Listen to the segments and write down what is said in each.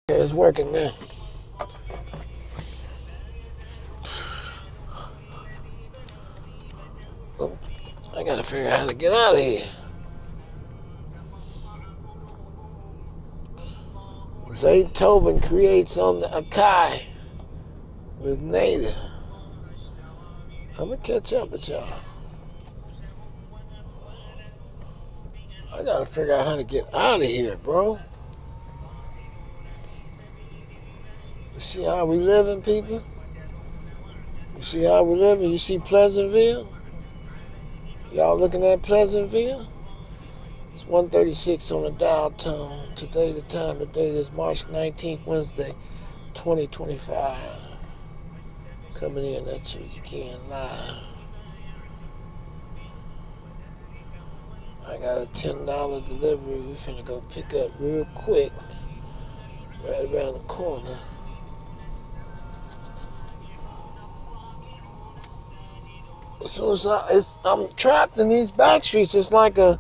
Yeah, it's working now. Oh, I gotta figure out how to get out of here. Zaytoven creates on the Akai with Native. I'm gonna catch up with y'all. I gotta figure out how to get out of here, bro. You see how we living, people? You see how we living? You see Pleasantville? Y'all looking at Pleasantville? It's 1:36 on the dial tone. Today, the time today is March 19th, Wednesday, 2025. Coming in at you again live. I got a $10 delivery we finna go pick up real quick. Right around the corner. As soon as I'm trapped in these back streets, it's like a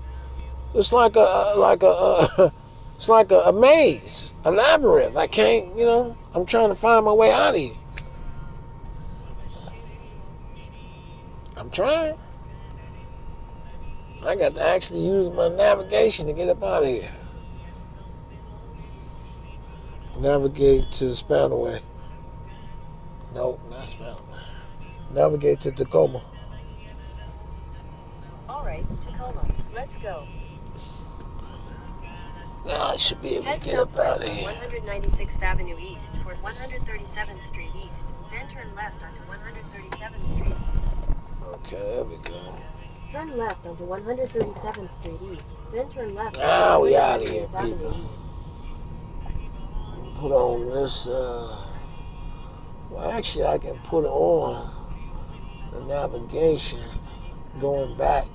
it's like a maze, a labyrinth. I can't, I'm trying to find my way out of here. I'm trying. I got to actually use my navigation to get up out of here. Navigate to Spanaway. Nope, not Spanaway. Navigate to Tacoma. Alright, Tacoma, let's go. I should be able Head to get up out of here. 196th Avenue East toward 137th Street East, then turn left onto 137th Street East. Okay, there we go. Turn left onto 137th Street East, then turn left Now we out of 137th here, Avenue people. East. Put on this, well, actually I can put on the navigation going back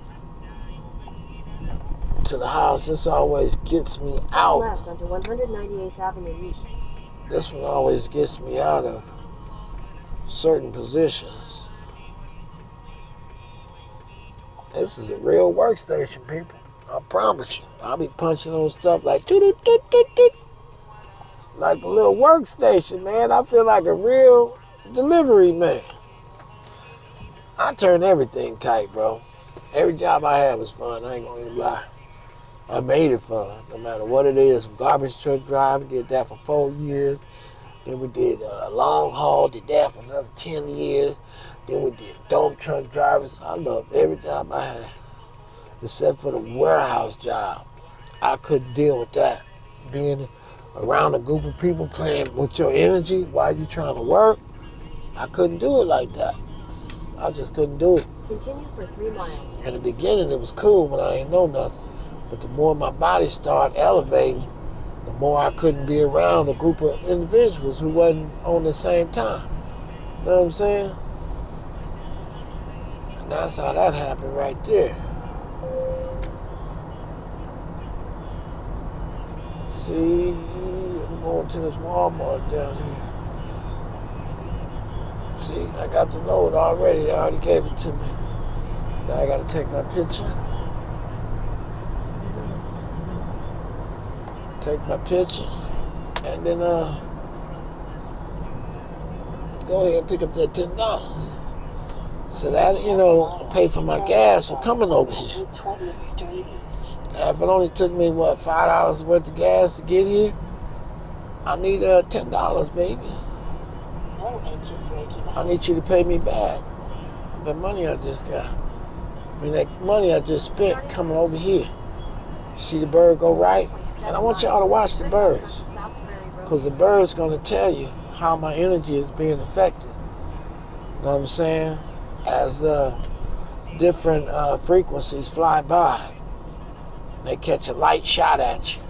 to the house. This always gets me out. Left onto 198th Avenue East. This one always gets me out of certain positions. This is a real workstation, people. I promise you. I'll be punching on stuff like toot-toot-toot-toot-toot. Like a little workstation, man. I feel like a real delivery man. I turn everything tight, bro. Every job I had was fun. I ain't gonna even lie. I made it fun, no matter what it is. Garbage truck driving, did that for 4 years. Then we did long haul, did that for another 10 years. Then we did dump truck drivers. I loved every job I had, except for the warehouse job. I couldn't deal with that. Being around a group of people playing with your energy while you're trying to work, I couldn't do it like that. I just couldn't do it. Continue for 3 miles. In the beginning, it was cool when I ain't know nothing. But the more my body started elevating, the more I couldn't be around a group of individuals who wasn't on the same time. You know what I'm saying? And that's how that happened right there. See, I'm going to this Walmart down here. See, I got the load already. They already gave it to me. Now I got to take my picture. Take my picture. And then go ahead and pick up that $10. So that, I pay for my gas for coming over here. Now, if it only took me, $5 worth of gas to get here, I need $10, baby. I need you to pay me back the money I just got. I mean, that money I just spent coming over here. See the bird go right? And I want y'all to watch the birds, because the bird's going to tell you how my energy is being affected. You know what I'm saying? As different frequencies fly by, they catch a light shot at you.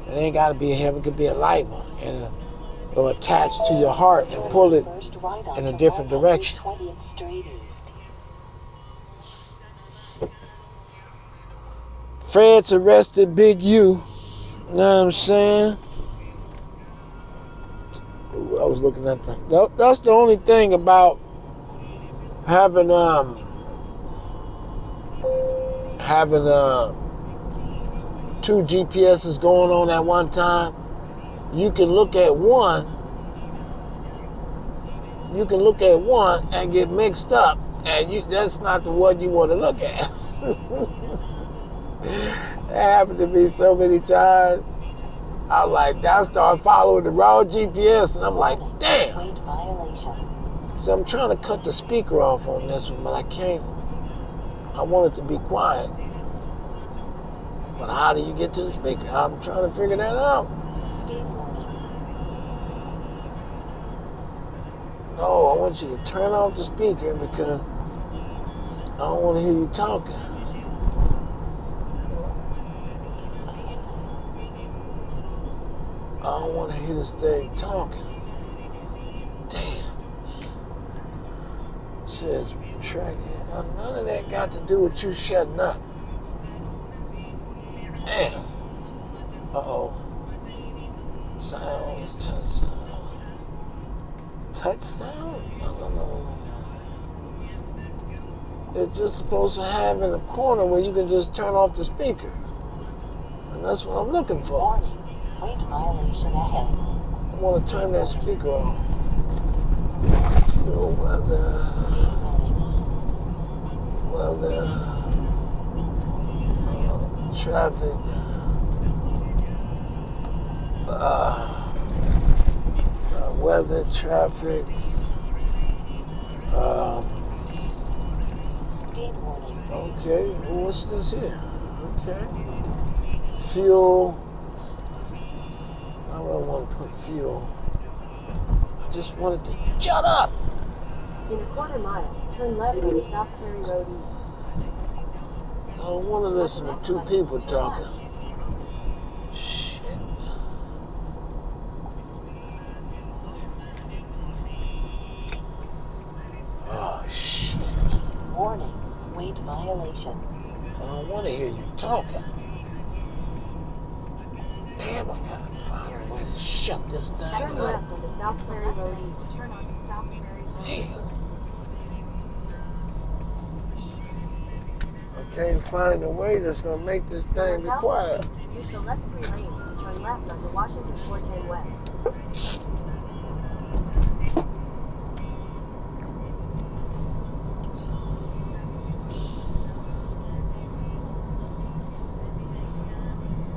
It ain't got to be a heavy, it could be a light one. And it'll attach to your heart and pull it in a different direction. Feds arrested Big U. You know what I'm saying? Ooh, I was looking at that. That's the only thing about having two GPSs going on at one time. you can look at one. You can look at one and get mixed up, and that's not the one you want to look at. It happened to me so many times. I start following the wrong GPS, and I'm like, damn. So I'm trying to cut the speaker off on this one, but I can't. I want it to be quiet. But how do you get to the speaker? I'm trying to figure that out. No, I want you to turn off the speaker because I don't want to hear you talking. I don't want to hear this thing talking. Damn. It says tracking. None of that got to do with you shutting up. Damn. Uh-oh. Sounds, touch sound. Touch sound? No. It's just supposed to have in a corner where you can just turn off the speaker. And that's what I'm looking for. Weight violation ahead. I want to turn that speaker off. Fuel weather. Traffic. Weather, traffic. Speed warning. Okay, what's this here? Okay. Fuel. I don't want to put fuel. I just wanted to shut up. In a quarter mile, turn left on the South Prairie Road East. I don't want to listen to two people talking. Shit. Oh, shit. Warning. Weight violation. I don't want to hear you talking. Damn, I gotta find a way to shut this thing Turn up. left onto South Prairie Road East. Turn onto South Prairie Road East. I can't find a way that's gonna make this thing be quiet. Use the left 3 lanes to turn left onto Washington 410 West.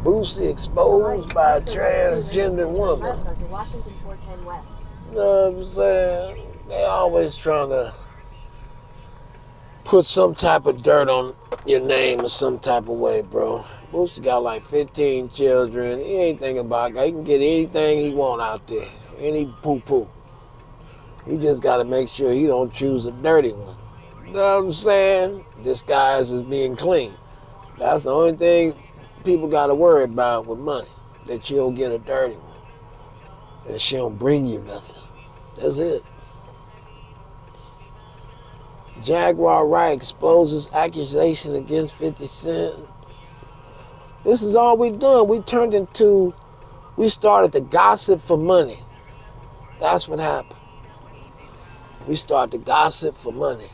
Boosie exposed by a transgender woman. Left onto Washington 410 West. You know what I'm saying? They always trying to put some type of dirt on your name or some type of way, bro. Boosie got like 15 children. He ain't thinking about it. He can get anything he want out there. Any poo-poo. He just got to make sure he don't choose a dirty one. You know what I'm saying? Disguised as being clean. That's the only thing people got to worry about with money. That you don't get a dirty one. That she don't bring you nothing. That's it. Jaguar Wright exposes accusation against 50 Cent. This is all we done. We started to gossip for money. That's what happened. We started to gossip for money.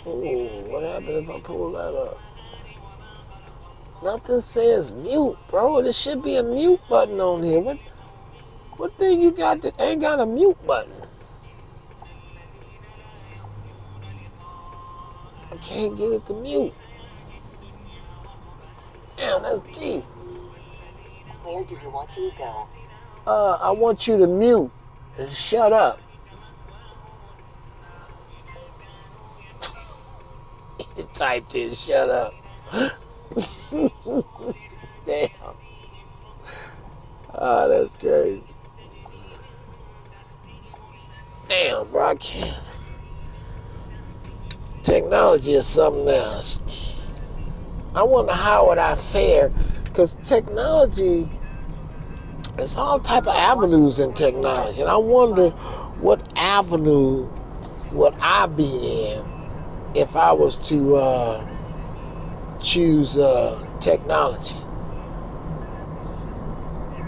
Oh, what happened if I pull that up? Nothing says mute, bro. There should be a mute button on here. What thing you got that ain't got a mute button? I can't get it to mute. Damn, that's deep. Where do you want to go? I want you to mute and shut up. It typed in shut up. Damn. Oh, that's crazy. Damn, bro, I can't. Technology is something else. I wonder how would I fare, because technology, there's all type of avenues in technology, and I wonder what avenue would I be in if I was to choose technology.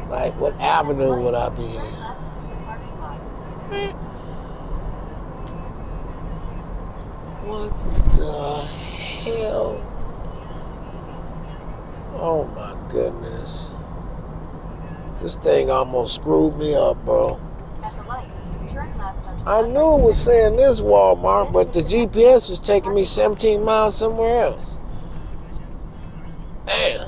Like, what avenue would I be in? What the hell? Oh my goodness. This thing almost screwed me up, bro. At the light, turn left onto I knew it was saying this Walmart, but the GPS was taking me 17 miles somewhere else. Damn.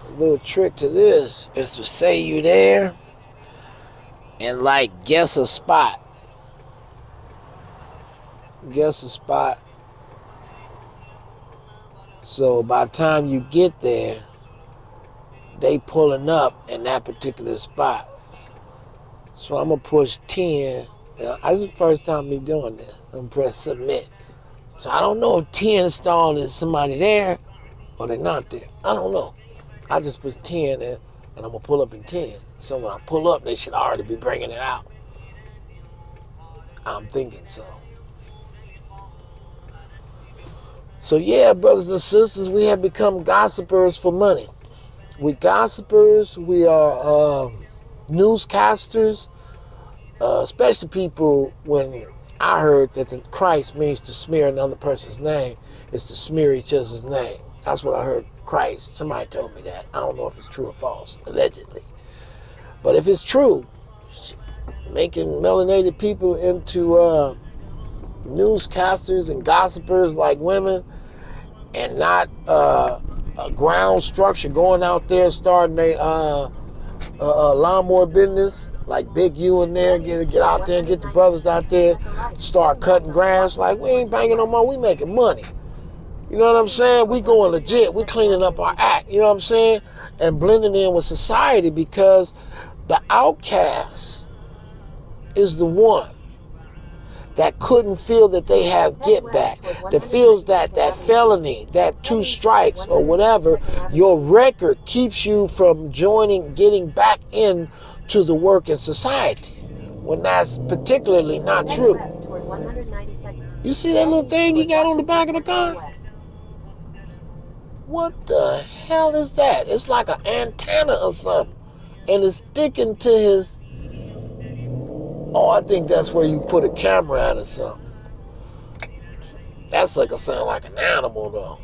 A little trick to this is to say you there and like guess a spot. Guess a spot. So by the time you get there, they pulling up in that particular spot. So I'm gonna push 10. This is the first time me doing this. I'm gonna press submit. So I don't know if 10 installed is somebody there or they're not there. I don't know. I just put 10 in and I'm gonna pull up in 10. So when I pull up, they should already be bringing it out. I'm thinking so. So yeah, brothers and sisters, we have become gossipers for money. We gossipers, we are newscasters, especially people when I heard that the Christ means to smear another person's name is to smear each other's name. That's what I heard Christ. Somebody told me that. I don't know if it's true or false, allegedly. But if it's true, making melanated people into newscasters and gossipers like women and not a ground structure going out there starting a lawnmower business like Big U in there, get out there and get the brothers out there, start cutting grass. Like, we ain't banging no more, we making money. You know what I'm saying? We going legit, we cleaning up our act, you know what I'm saying? And blending in with society, because the outcast is the one that couldn't feel that they have get back, that feels that felony, that 2 strikes or whatever, your record keeps you from getting back into the work in society, when that's particularly not true. You see that little thing he got on the back of the car? What the hell is that? It's like an antenna or something, and it's sticking to his... Oh, I think that's where you put a camera at or something. That's like a sound like an animal, though.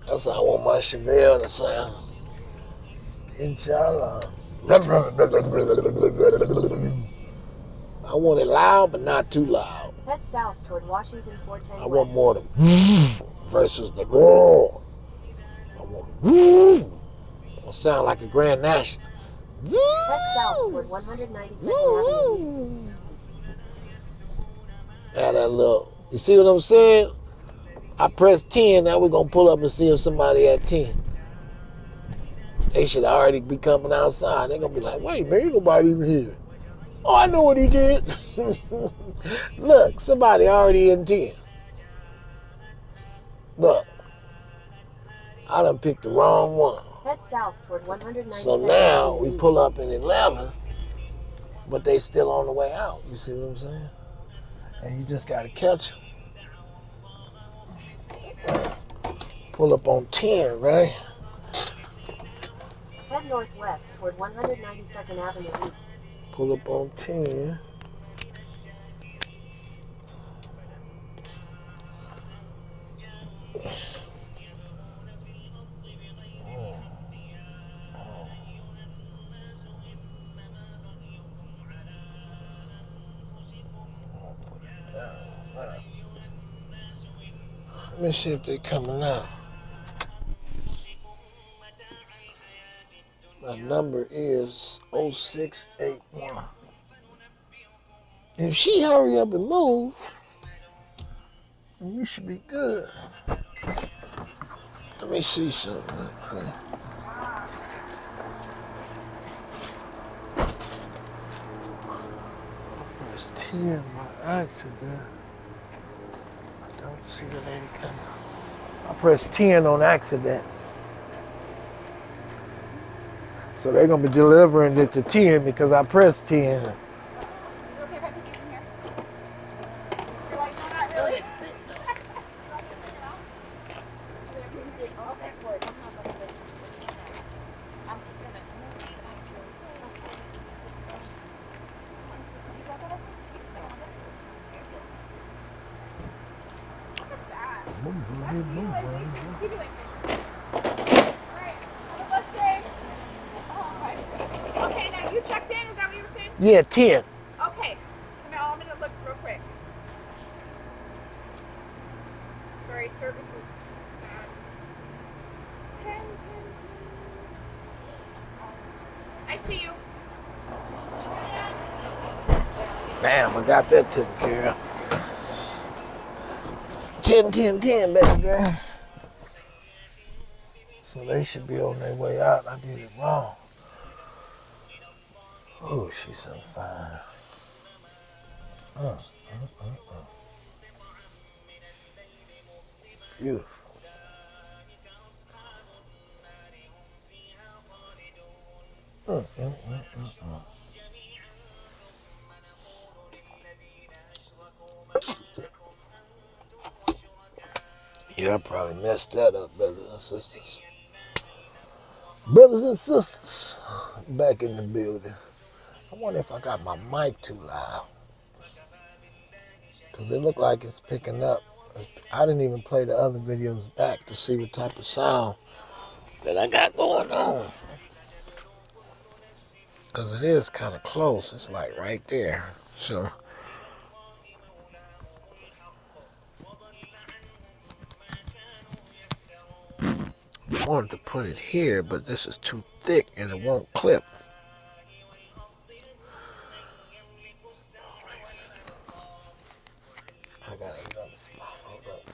That's how I want my Chevelle to sound. Inshallah. I want it loud, but not too loud. Head south toward Washington 410 I want more the versus the roar. I want the it'll sound like a Grand National. Head south toward 192nd Avenue. Add that little. You see what I'm saying? I press 10, now we're going to pull up and see if somebody at 10. They should already be coming outside. They're going to be like, wait, man, ain't nobody even here. Oh, I know what he did. Look, somebody already in 10. Look, I done picked the wrong one. Head south toward 192nd So now we pull up in 11, but they still on the way out. You see what I'm saying? And you just got to catch them. Pull up on 10, right? Head northwest toward 192nd Avenue East. Pull up on 10. Let me see if they coming out. My number is 0681. If she hurry up and move, then you should be good. Let me see something real quick. There's 10 by accident. I don't see the lady coming. I pressed 10 on accident. So they're going to be delivering it to 10 because I pressed 10. Is it okay if I pick it from here? You're like, no, not really. Okay, good. I'm just gonna move these out here. You got that up? Alright, have a blessed day. Alright. Okay, now you checked in, is that what you were saying? Yeah, 10. Okay. Now I'm gonna look real quick. Sorry, services. 10. I see you. Bam, I got that taken care of. 10, baby girl. So they should be on their way out. I did it wrong. Oh, she's so fine. Beautiful. Yeah, I probably messed that up, brothers and sisters. Brothers and sisters, back in the building. I wonder if I got my mic too loud. Because it looked like it's picking up. I didn't even play the other videos back to see what type of sound that I got going on. Because it is kind of close. It's like right there. So I wanted to put it here, but this is too thick and it won't clip. I got another spot. Hold up.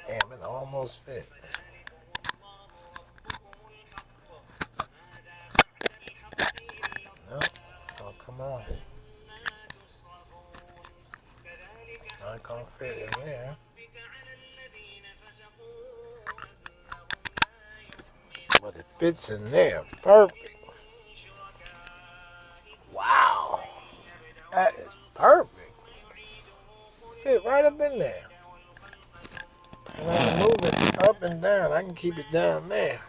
Damn, it almost fit. No, it's gonna come on. It's not gonna fit in there. But it fits in there. Perfect. Wow. That is perfect. Fit right up in there. And I can move it up and down. I can keep it down there.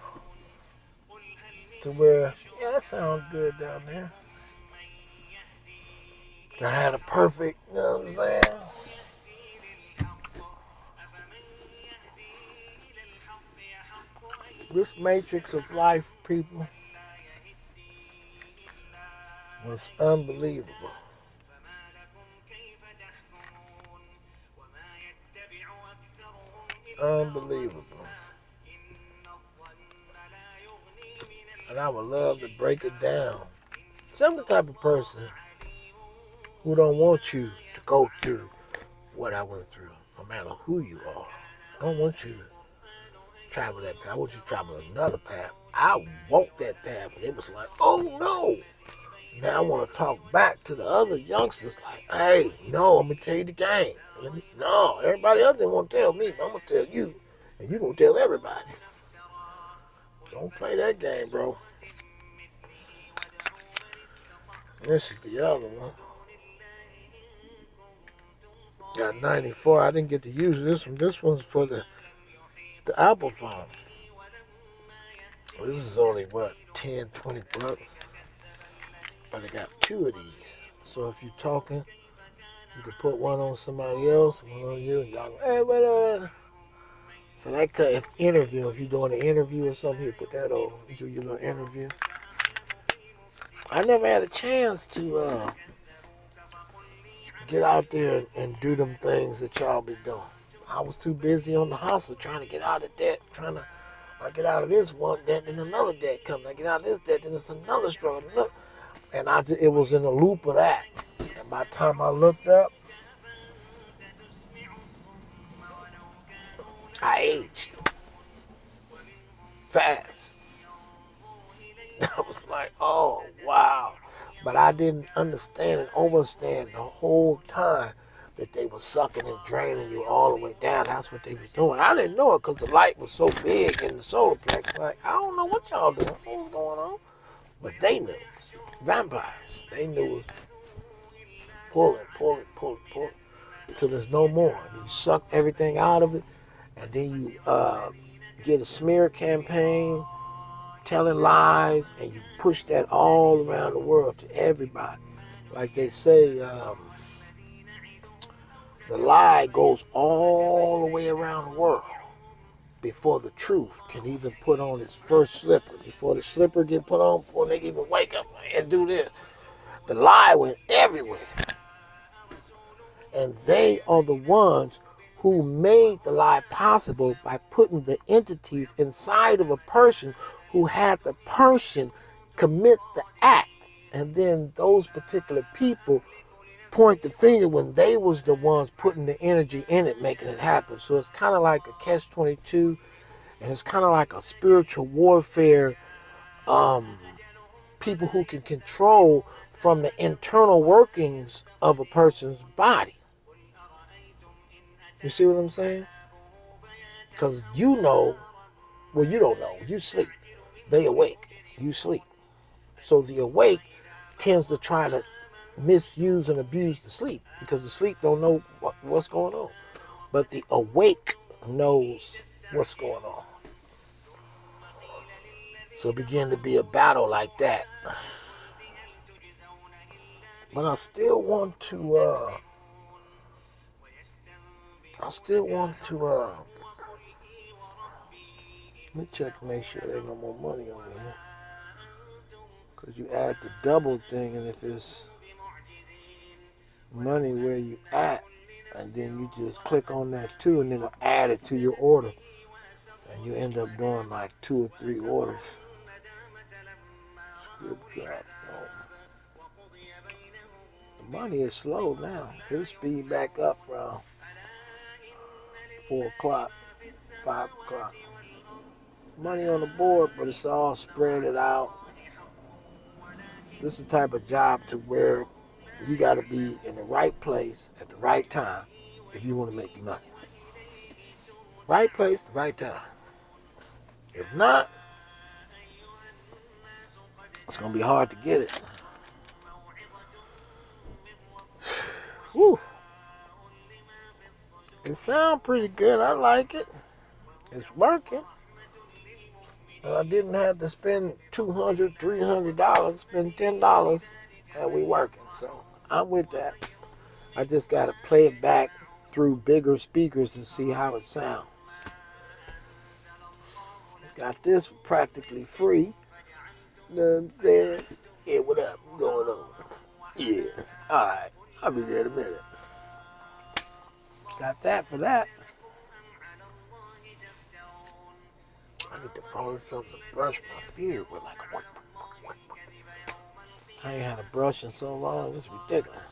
To where, yeah, that sounds good down there. That had a perfect, you know what I'm saying? This matrix of life, people, was unbelievable. Unbelievable. And I would love to break it down. So I'm the type of person who don't want you to go through what I went through, no matter who you are. I don't want you to travel that path. I want you to travel another path. I walked that path, and it was like, oh no. Now I want to talk back to the other youngsters like, hey, no, I'm going to tell you the game. No, everybody else didn't want to tell me, but I'm going to tell you, and you're going to tell everybody. Don't play that game, bro. This is the other one. Got 94. I didn't get to use this one. This one's for the Apple phone. This is only, what, 10, 20 bucks? But I got two of these. So if you're talking, you can put one on somebody else, one on you, and y'all go, hey, wait. So that could, if you're doing an interview or something, you put that on, you do your little interview. I never had a chance to get out there and do them things that y'all be doing. I was too busy on the hustle trying to get out of debt, trying to get out of this one debt, then another debt comes. I get out of this debt, then it's another struggle. And it was in a loop of that. And by the time I looked up, I aged fast. I was like, oh, wow. But I didn't understand and overstand the whole time that they were sucking and draining you all the way down. That's what they was doing. I didn't know it because the light was so big in the solar plex. Like, I don't know what y'all doing. What was going on? But they knew. Vampires. They knew it. Pull it. Until there's no more. You suck everything out of it. And then you get a smear campaign telling lies, and you push that all around the world to everybody. Like they say, the lie goes all the way around the world before the truth can even put on its first slipper. Before the slipper get put on, before they even wake up and do this. The lie went everywhere. And they are the ones who made the lie possible by putting the entities inside of a person who had the person commit the act. And then those particular people point the finger when they was the ones putting the energy in it, making it happen. So it's kind of like a catch-22, and it's kind of like a spiritual warfare, people who can control from the internal workings of a person's body. You see what I'm saying? Because you know, well, you don't know. You sleep. They awake. You sleep. So the awake tends to try to misuse and abuse the sleep, because the sleep don't know what's going on. But the awake knows what's going on. So it began to be a battle like that. But I still want to let me check and make sure there ain't no more money over here. Because you add the double thing, and if it's money where you at, and then you just click on that too, and then it'll add it to your order, and you end up doing like 2 or 3 orders. Script drop. No. The money is slow now. It'll speed back up around 4 o'clock, 5 o'clock. Money on the board, but it's all spread it out. This is the type of job to where you got to be in the right place at the right time if you want to make money. Right place, right time. If not, it's going to be hard to get it. Whew. It sounds pretty good. I like it. It's working. And I didn't have to spend $200, $300, spend $10, and we working. So I'm with that. I just got to play it back through bigger speakers to see how it sounds. Got this for practically free. There. Yeah, what up? What's going on? Yeah. All right. I'll be there in a minute. Got that for that. I need to find something to brush my beard with, like a work. I ain't had a brush in so long, it's ridiculous.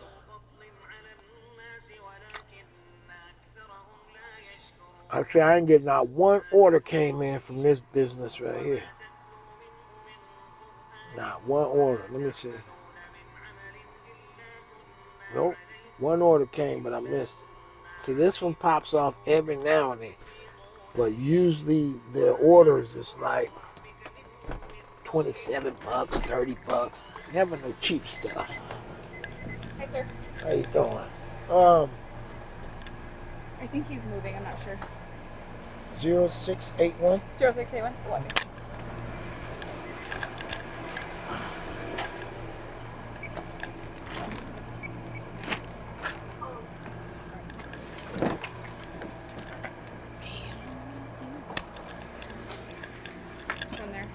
Actually, I ain't getting not one order came in from this business right here. Not one order. Let me see. Nope. One order came, but I missed it. See, this one pops off every now and then. But usually their orders is like $27, $30. Never no cheap stuff. Hi, sir. How you doing? I think he's moving. I'm not sure. 0681. 0681. What? From there.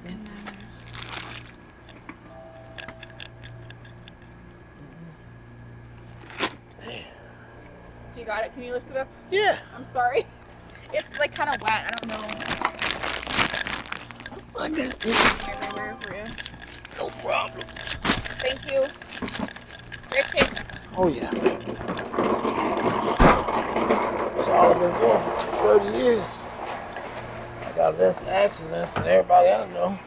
And then do you got it? Can you lift it up? Yeah. I'm sorry. It's like kind of wet. I don't know. I got this. Everywhere for you. No problem. Thank you. Great cake. Oh, yeah. That's all I've been doing for 30 years. I got less accidents than everybody I know.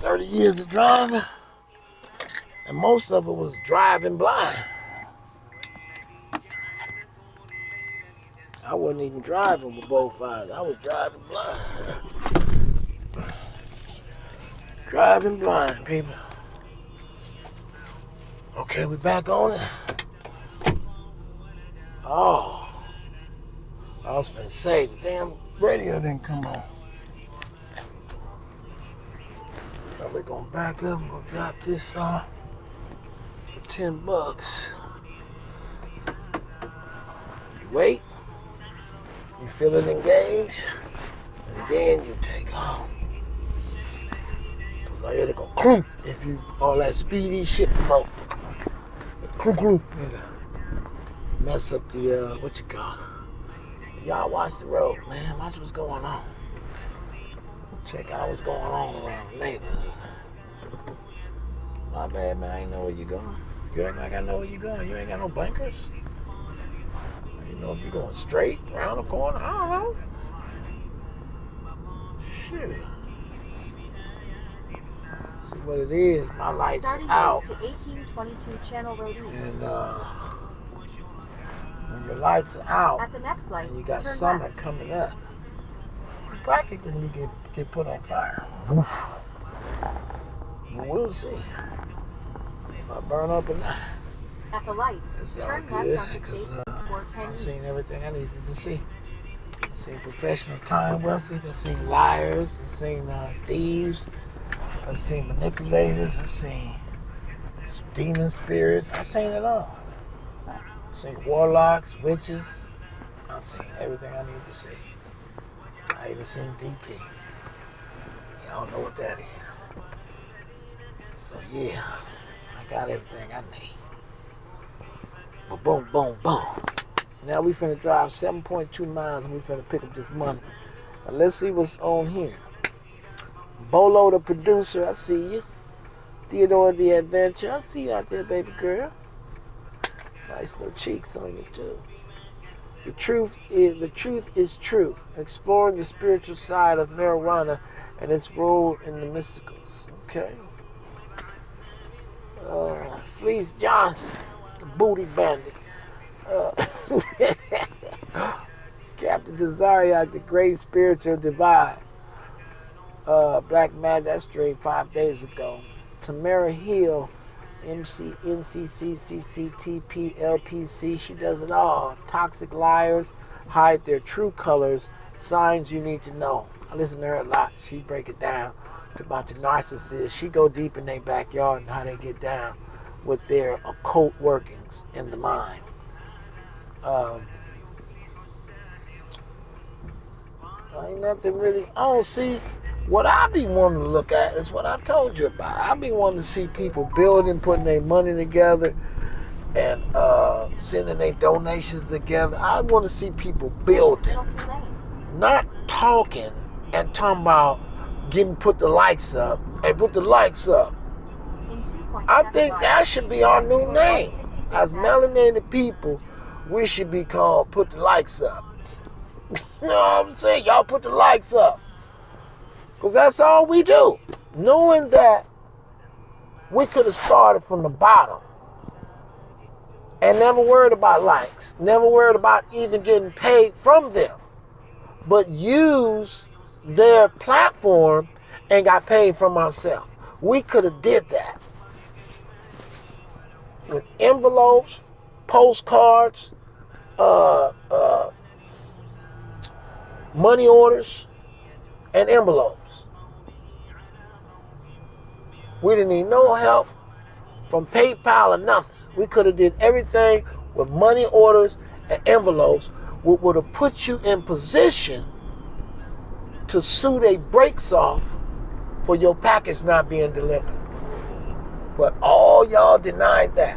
30 years of driving. And most of it was driving blind. I wasn't even driving with both eyes. I was driving blind. Driving blind, people. Okay, we back on it. Oh. I was finna say, the damn radio didn't come on. Now we're gonna back up and gonna drop this off for $10. You wait, you feel it engage, and then you take off. Cause I hear it go clunk if you all that speedy shit promote. Clunk clunk. Mess up the what you call it. Y'all watch the road, man. Watch what's going on. Check out what's going on around the neighborhood. My bad, man. I ain't know where you going. You act like I know where you going. You ain't got no blinkers. You know if you're going straight around the corner. I don't know. Shit. See what it is. My lights Starting out. to 1822 Channel Road East. And when your lights are out At the next light, and you got turn summer left. coming up, you practically get put on fire. We'll see. If I burn up or not, At the light, it's all turn good left onto State because 410 I've East. seen everything I needed to see. I've seen professional time wasters, I've seen liars, I've seen thieves, I've seen manipulators, I've seen demon spirits, I've seen it all. I've seen warlocks, witches, I've seen everything I need to see. I even seen DP. Y'all know what that is. So yeah, I got everything I need. But boom, boom, boom. Now we finna drive 7.2 miles and we finna pick up this money. Now let's see what's on here. Bolo the producer, I see you. Theodore the Adventure, I see you out there, baby girl. Nice little cheeks on you too. The truth is true. Exploring the spiritual side of marijuana and its role in the mysticals. Okay. Fleece Johnson, the booty bandit. Captain Desariac, the great spiritual divide. Black Mad, that straight 5 days ago. Tamara Hill, MC, NCC, CCTP, LPC, she does it all. Toxic liars hide their true colors, signs you need to know. I listen to her a lot. She break it down about the narcissists. She go deep in their backyard and how they get down with their occult workings in the mind. Ain't nothing really. I don't see. What I be wanting to look at is what I told you about. I be wanting to see people building, putting their money together, and sending their donations together. I want to see people building, not talking and talking about put the likes up. Hey, put the likes up. I think that should be our new name. As melanated people, we should be called put the likes up. You know what I'm saying? Y'all put the likes up. Because that's all we do. Knowing that we could have started from the bottom and never worried about likes, never worried about even getting paid from them, but use their platform and got paid from ourselves. We could have did that with envelopes, postcards, money orders, and envelopes. We didn't need no help from PayPal or nothing. We could have did everything with money orders and envelopes, which would have put you in position to sue their brakes off for your package not being delivered. But all y'all denied that.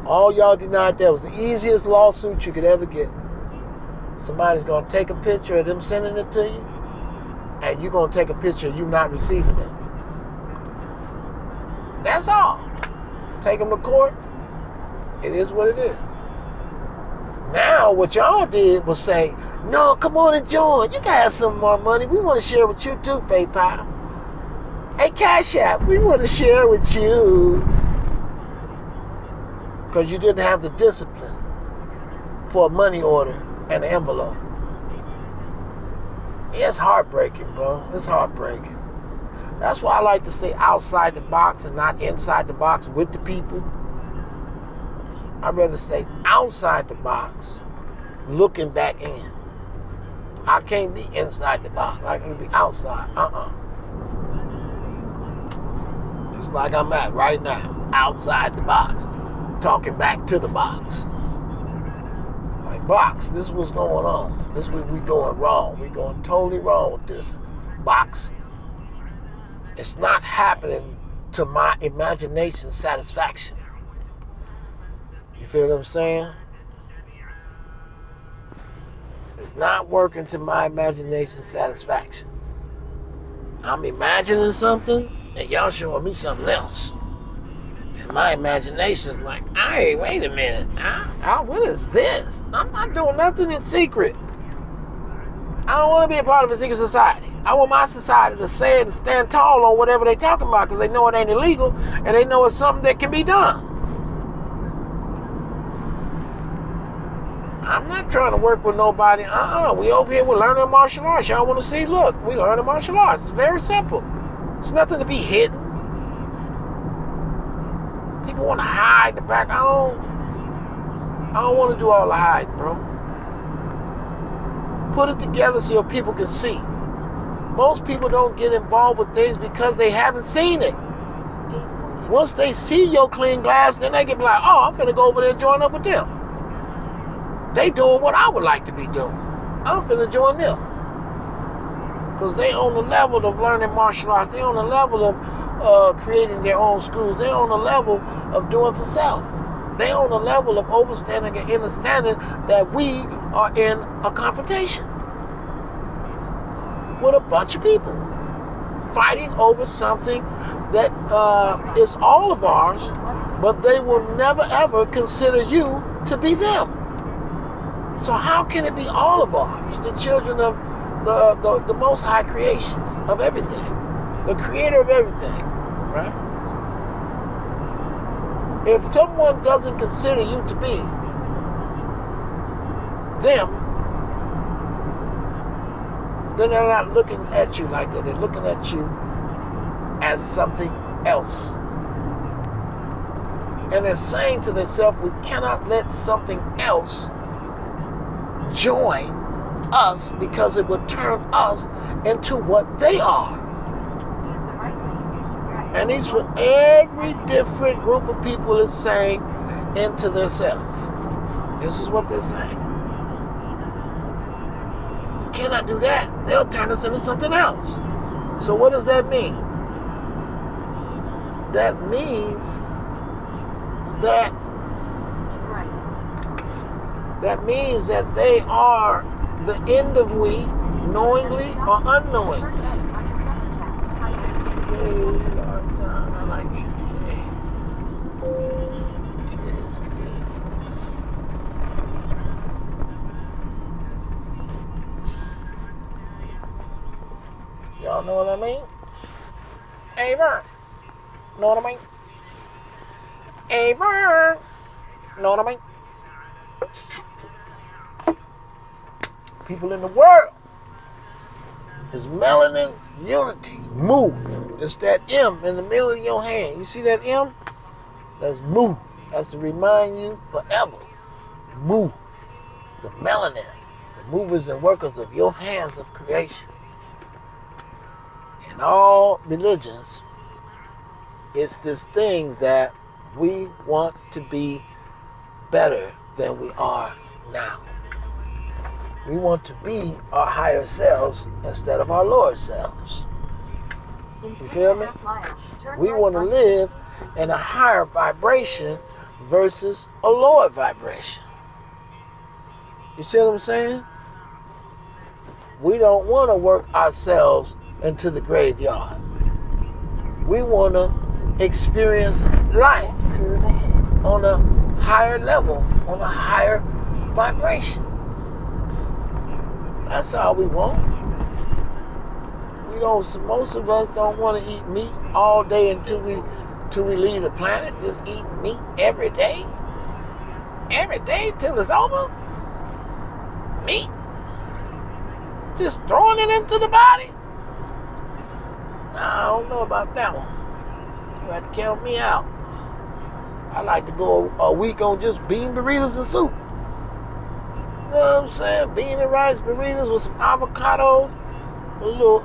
All y'all denied that. It was the easiest lawsuit you could ever get. Somebody's going to take a picture of them sending it to you, and you're going to take a picture of you not receiving it. That's all. Take them to court. It is what it is. Now, what y'all did was say, no, come on and join. You got some more money. We want to share with you too, PayPal. Hey, Cash App, we want to share with you. Because you didn't have the discipline for a money order and an envelope. It's heartbreaking, bro. It's heartbreaking. That's why I like to stay outside the box and not inside the box with the people. I'd rather stay outside the box looking back in. I can't be inside the box. I can be outside. Just like I'm at right now, outside the box, talking back to the box. Like, box, this is what's going on. This is where we going wrong. We going totally wrong with this box. It's not happening to my imagination satisfaction. You feel what I'm saying? It's not working to my imagination satisfaction. I'm imagining something, and y'all showing me something else. And my imagination is like, hey, wait a minute. What is this? I'm not doing nothing in secret. I don't want to be a part of a secret society. I want my society to say it and stand tall on whatever they talking about, because they know it ain't illegal, and they know it's something that can be done. I'm not trying to work with nobody. We over here, we're learning martial arts. Y'all want to see? Look, we learning martial arts. It's very simple. It's nothing to be hidden. People want to hide the back. I don't want to do all the hiding, bro. Put it together so people can see. Most people don't get involved with things because they haven't seen it. Once they see your clean glass, then they can be like, oh, I'm finna go over there and join up with them. They doing what I would like to be doing. I'm finna join them. Because they on the level of learning martial arts. They on the level of creating their own schools. They on the level of doing for self. They on the level of understanding and understanding that we are in a confrontation with a bunch of people fighting over something that is all of ours, but they will never ever consider you to be them. So how can it be all of ours, the children of the Most High creations of everything, the creator of everything, right? If someone doesn't consider you to be them, then they're not looking at you like that. They're looking at you as something else. And they're saying to themselves, we cannot let something else join us because it would turn us into what they are. And it's what every different group of people is saying into themselves. This is what they're saying. You cannot do that. They'll turn us into something else. So what does that mean? That means that they are the end of we, knowingly or unknowingly. I like ETA. ETA is good. Y'all know what I mean? Hey, Vern. Know what I mean? Hey, Vern. Know what I mean? People in the world is melanin unity. Mu. It's that M in the middle of your hand. You see that M? That's Mu. That's to remind you forever. Mu. The melanin. The movers and workers of your hands of creation. In all religions, it's this thing that we want to be better than we are now. We want to be our higher selves instead of our lower selves. You feel me? We want to live in a higher vibration versus a lower vibration. You see what I'm saying? We don't want to work ourselves into the graveyard. We want to experience life on a higher level, on a higher vibration. That's all we want. Most of us don't want to eat meat all day until we leave the planet. Just eat meat every day. Every day till it's over. Meat. Just throwing it into the body. Nah, I don't know about that one. You have to count me out. I like to go a week on just bean burritos and soup. You know what I'm saying? Bean and rice burritos with some avocados, a little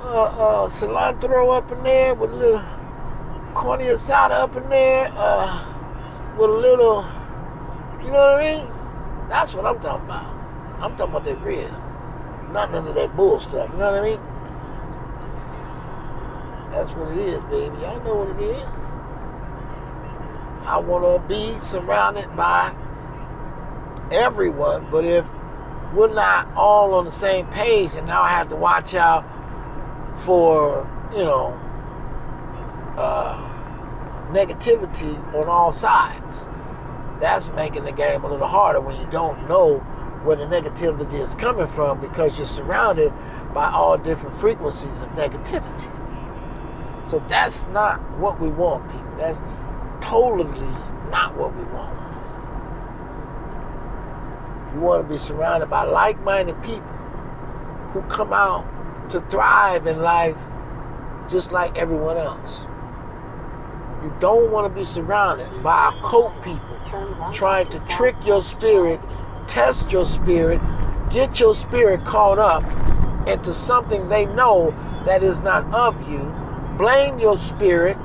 cilantro up in there, with a little corny asada up in there, with a little, you know what I mean? That's what I'm talking about. I'm talking about that real. Not none of that bull stuff, you know what I mean? That's what it is, baby. I know what it is. I want to be surrounded by everyone, but if we're not all on the same page, and now I have to watch out for, negativity on all sides. That's making the game a little harder when you don't know where the negativity is coming from, because you're surrounded by all different frequencies of negativity. So that's not what we want, people. That's totally not what we want. You want to be surrounded by like-minded people who come out to thrive in life just like everyone else. You don't want to be surrounded by occult people trying to trick your spirit, test your spirit, get your spirit caught up into something they know that is not of you, blame your spirit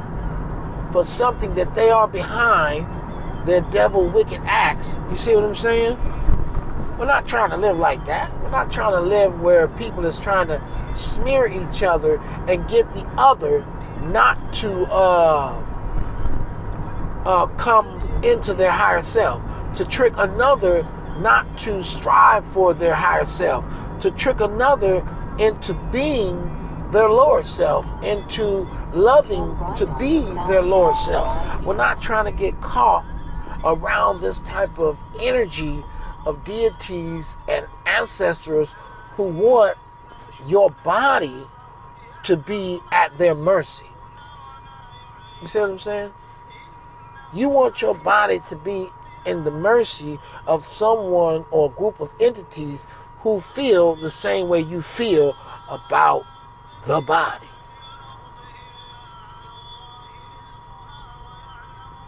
for something that they are behind, their devil wicked acts. You see what I'm saying? We're not trying to live like that. We're not trying to live where people is trying to smear each other and get the other not to come into their higher self, to trick another not to strive for their higher self, to trick another into being their lower self, into loving to be their lower self. We're not trying to get caught around this type of energy of deities and ancestors who want your body to be at their mercy. You see what I'm saying? You want your body to be in the mercy of someone or group of entities who feel the same way you feel about the body.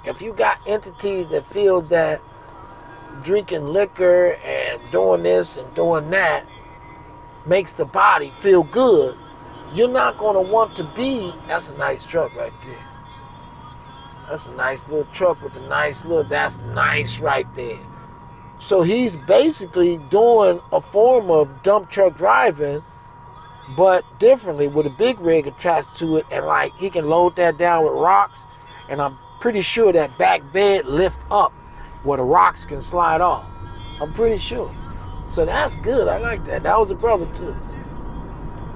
If you got entities that feel that drinking liquor and doing this and doing that makes the body feel good, you're not going to want to be. That's a nice truck right there. That's a nice little truck with a nice little, that's nice right there. So he's basically doing a form of dump truck driving, but differently, with a big rig attached to it, and like he can load that down with rocks, and I'm pretty sure that back bed lift up where the rocks can slide off. I'm pretty sure. So that's good. I like that. That was a brother too.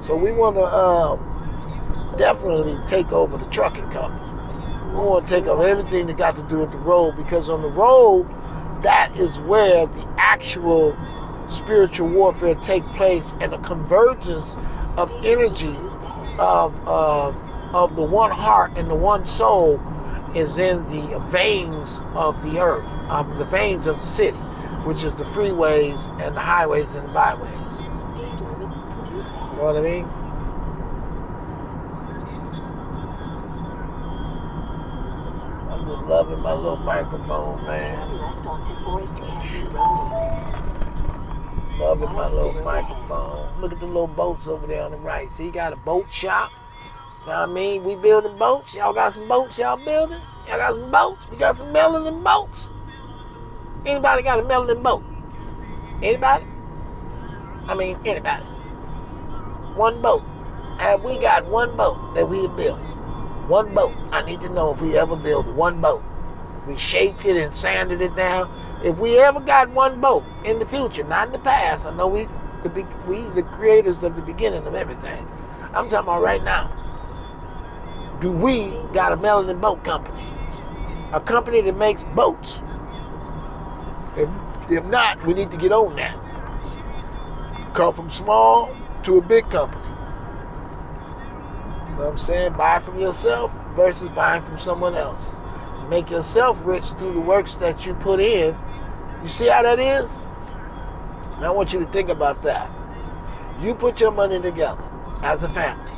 So we want to definitely take over the trucking company. We want to take over everything that got to do with the road, because on the road, that is where the actual spiritual warfare take place, and the convergence of energy of the one heart and the one soul is in the veins of the earth, the veins of the city, which is the freeways and the highways and the byways. You know what I mean? I'm just loving my little microphone, man. Turn left onto Forest Canyon Road East. Loving my little microphone. Look at the little boats over there on the right. See, you got a boat shop. You know what I mean? We building boats. Y'all got some boats y'all building? Y'all got some boats? We got some melanin boats. Anybody got a melanin boat? Anybody? I mean, anybody. One boat. Have we got one boat that we have built? One boat. I need to know if we ever built one boat. We shaped it and sanded it down. If we ever got one boat in the future, not in the past, I know we the creators of the beginning of everything. I'm talking about right now. Do we got a melanin boat company? A company that makes boats? If not, we need to get on that. Come from small to a big company. You know what I'm saying? Buy from yourself versus buying from someone else. Make yourself rich through the works that you put in. You see how that is? Now I want you to think about that. You put your money together as a family.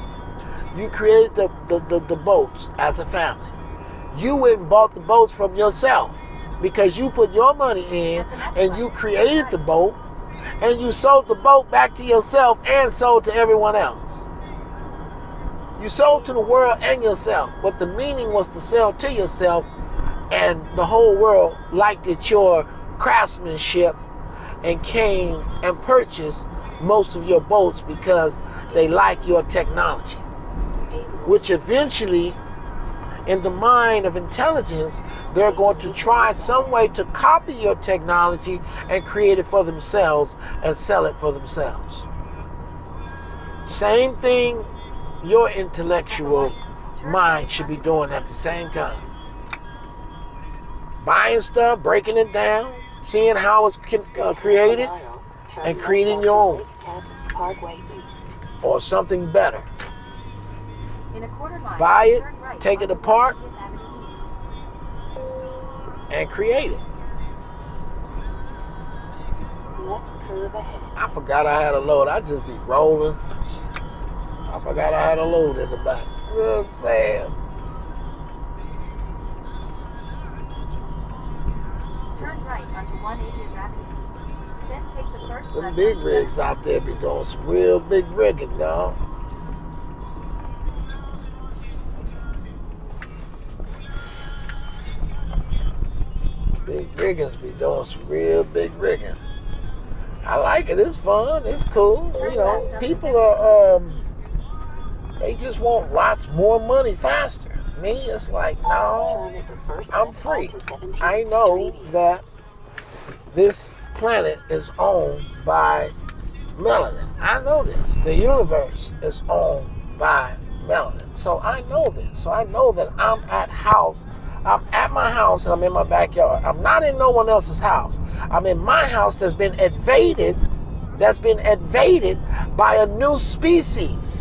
You created the boats as a family. You went and bought the boats from yourself because you put your money in and you created the boat and you sold the boat back to yourself and sold to everyone else. You sold to the world and yourself, but the meaning was to sell to yourself, and the whole world liked it, your craftsmanship, and came and purchased most of your boats because they like your technology, which eventually, in the mind of intelligence, they're going to try some way to copy your technology and create it for themselves and sell it for themselves. Same thing your intellectual mind should be doing at the same time. Buying stuff, breaking it down, seeing how it's created, and creating your own. Or something better. Buy it, take it apart, and create it. I forgot I had a load. I just be rolling. I forgot I had a load in the back. You know what I'm saying? Turn right onto 180th Avenue East. Then take the first Them left big onto rigs 76th out there be doing some real big rigging, dog. Big riggers be doing some real big rigging. I like it. It's fun. It's cool. You know, people are they just want lots more money faster. Me, it's like, no, I'm free. I know that this planet is owned by melanin. I know this. The universe is owned by melanin. So I know this. So I know that I'm at my house and I'm in my backyard. I'm not in no one else's house. I'm in my house that's been invaded by a new species.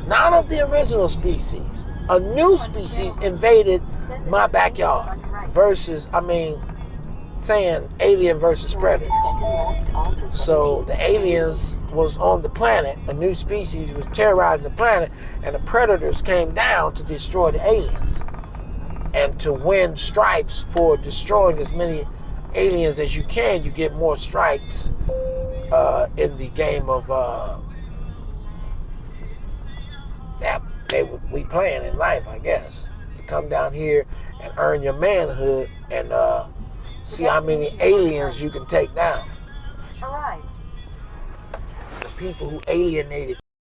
Not of the original species. A new species invaded my backyard versus, saying alien versus predator. So the aliens was on the planet, a new species was terrorizing the planet, and the predators came down to destroy the aliens and to win stripes for destroying as many aliens as you can. You get more stripes in the game of that we playing in life, I guess. To come down here and earn your manhood and see how many aliens you can take down. Arrived. The people who alienated